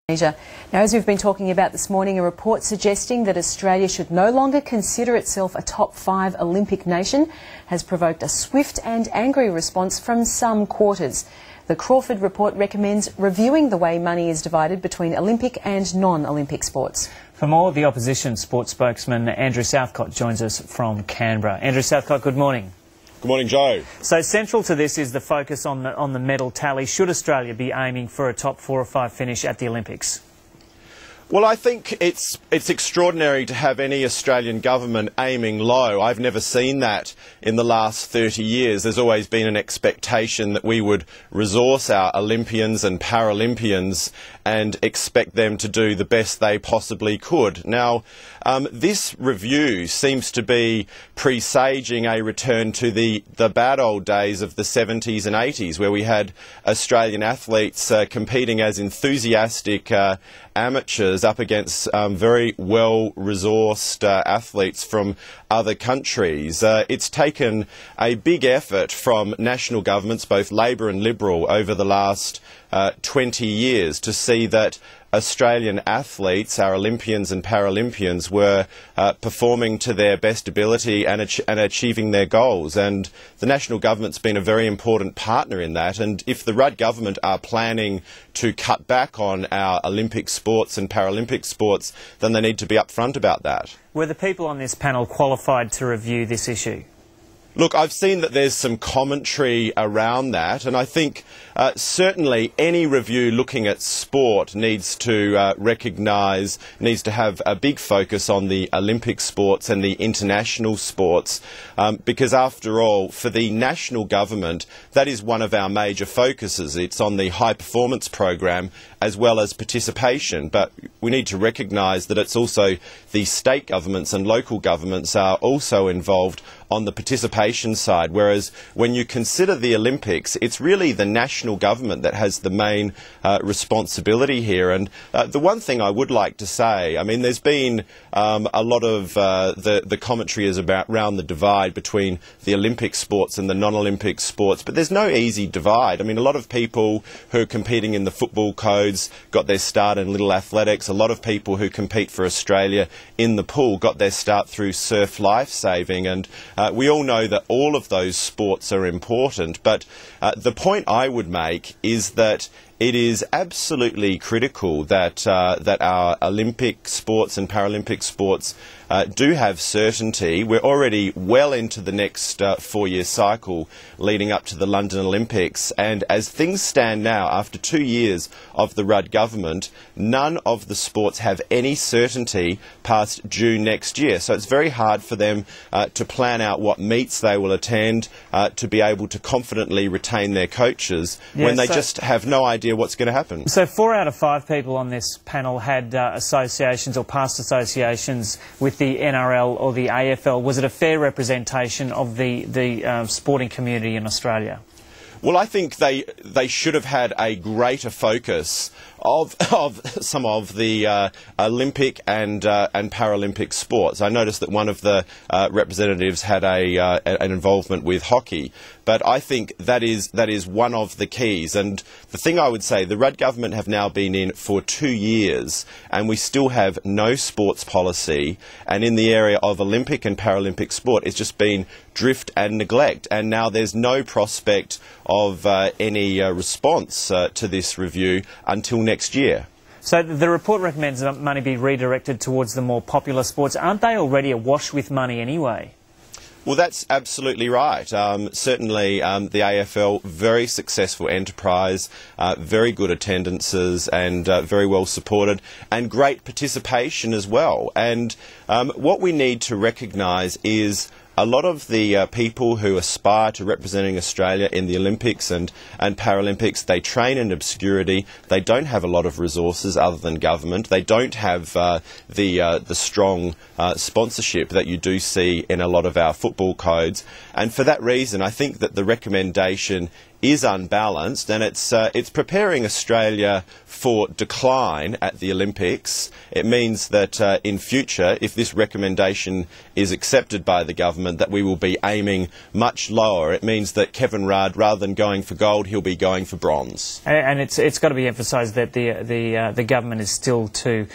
Now, as we've been talking about this morning, a report suggesting that Australia should no longer consider itself a top 5 Olympic nation has provoked a swift and angry response from some quarters. The Crawford report recommends reviewing the way money is divided between Olympic and non-Olympic sports. For more, the opposition sports spokesman Andrew Southcott joins us from Canberra. Andrew Southcott, good morning. Good morning, Joe. So central to this is the focus on the medal tally. Should Australia be aiming for a top 4 or 5 finish at the Olympics? Well, I think it's extraordinary to have any Australian government aiming low. I've never seen that in the last 30 years. There's always been an expectation that we would resource our Olympians and Paralympians and expect them to do the best they possibly could. Now, this review seems to be presaging a return to the bad old days of the 70s and 80s, where we had Australian athletes competing as enthusiastic amateurs up against very well-resourced athletes from other countries. It's taken a big effort from national governments, both Labor and Liberal, over the last 20 years to see that Australian athletes, our Olympians and Paralympians, were performing to their best ability and achieving their goals. And the national government's been a very important partner in that. And if the Rudd government are planning to cut back on our Olympic sports and Paralympic sports, then they need to be upfront about that. Were the people on this panel qualified to review this issue? Look, I've seen that there's some commentary around that, and I think certainly any review looking at sport needs to needs to have a big focus on the Olympic sports and the international sports, because after all, for the national government, that is one of our major focuses. It's on the high performance program as well as participation, but we need to recognise that it's also the state governments and local governments are also involved on the participation side, whereas when you consider the Olympics, it's really the national government that has the main responsibility here. And the one thing I would like to say, I mean, there's been a lot of the commentary is around the divide between the Olympic sports and the non-Olympic sports, but there's no easy divide. I mean, a lot of people who are competing in the football codes got their start in little athletics. A lot of people who compete for Australia in the pool got their start through surf lifesaving, and we all know that all of those sports are important, but the point I would make is that it is absolutely critical that that our Olympic sports and Paralympic sports do have certainty. We're already well into the next 4-year cycle leading up to the London Olympics, and as things stand now, after 2 years of the Rudd government, none of the sports have any certainty past June next year. So it's very hard for them to plan out what meets they will attend, to be able to confidently retain their coaches when they just have no idea what's going to happen. So 4 out of 5 people on this panel had associations or past associations with the NRL or the AFL. Was it a fair representation of the sporting community in Australia? Well, I think they should have had a greater focus of some of the Olympic and Paralympic sports. I noticed that one of the representatives had an involvement with hockey, but I think that is one of the keys. And the thing I would say, the Rudd government have now been in for 2 years, and we still have no sports policy. And in the area of Olympic and Paralympic sport, it's just been drift and neglect. And now there's no prospect of any response to this review until next year. So the report recommends that money be redirected towards the more popular sports. Aren't they already awash with money anyway? Well, that's absolutely right. Certainly the AFL, very successful enterprise, very good attendances and very well supported, and great participation as well. And what we need to recognise is a lot of the people who aspire to representing Australia in the Olympics and Paralympics, they train in obscurity. They don't have a lot of resources other than government. They don't have the strong sponsorship that you do see in a lot of our football codes. And for that reason, I think that the recommendation is unbalanced, and it's preparing Australia for decline at the Olympics. It means that in future, if this recommendation is accepted by the government, that we will be aiming much lower. It means that Kevin Rudd, rather than going for gold, he'll be going for bronze. And it's got to be emphasised that the government is still to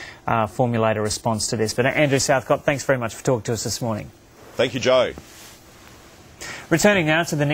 formulate a response to this. But Andrew Southcott, thanks very much for talking to us this morning. Thank you, Joe. Returning now to the